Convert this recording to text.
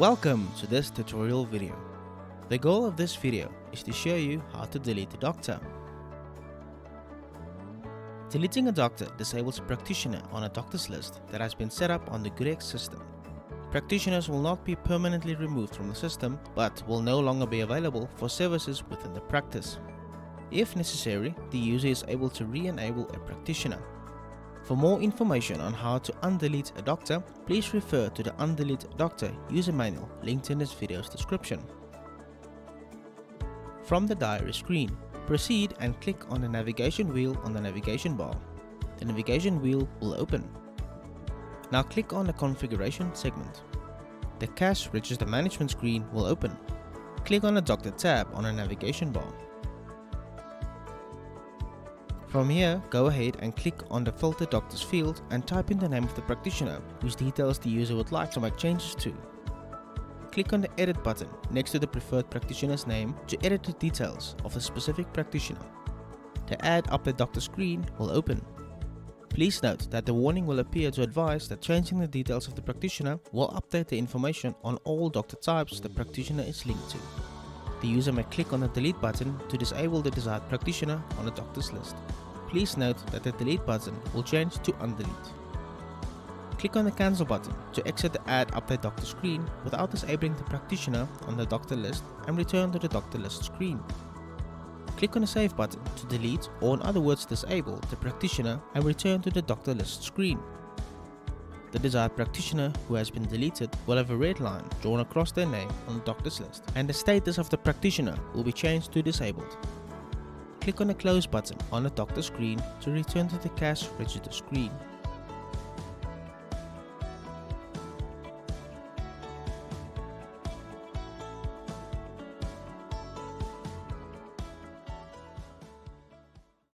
Welcome to this tutorial video. The goal of this video is to show you how to delete a doctor. Deleting a doctor disables a practitioner on a doctor's list that has been set up on the GoodX system. Practitioners will not be permanently removed from the system, but will no longer be available for services within the practice. If necessary, the user is able to re-enable a practitioner. For more information on how to undelete a doctor, please refer to the Undelete Doctor user manual linked in this video's description. From the diary screen, proceed and click on the navigation wheel on the navigation bar. The navigation wheel will open. Now click on the configuration segment. The cash register management screen will open. Click on the doctor tab on the navigation bar. From here, go ahead and click on the filter doctors field and type in the name of the practitioner whose details the user would like to make changes to. Click on the edit button next to the preferred practitioner's name to edit the details of the specific practitioner. The Add Update Doctor screen will open. Please note that the warning will appear to advise that changing the details of the practitioner will update the information on all doctor types the practitioner is linked to. The user may click on the delete button to disable the desired practitioner on the doctor's list. Please note that the delete button will change to undelete. Click on the cancel button to exit the Add Update Doctor screen without disabling the practitioner on the doctor list and return to the doctor list screen. Click on the save button to delete, or in other words disable, the practitioner and return to the doctor list screen. The desired practitioner who has been deleted will have a red line drawn across their name on the doctor's list, and the status of the practitioner will be changed to disabled. Click on the close button on the doctor screen to return to the cash register screen.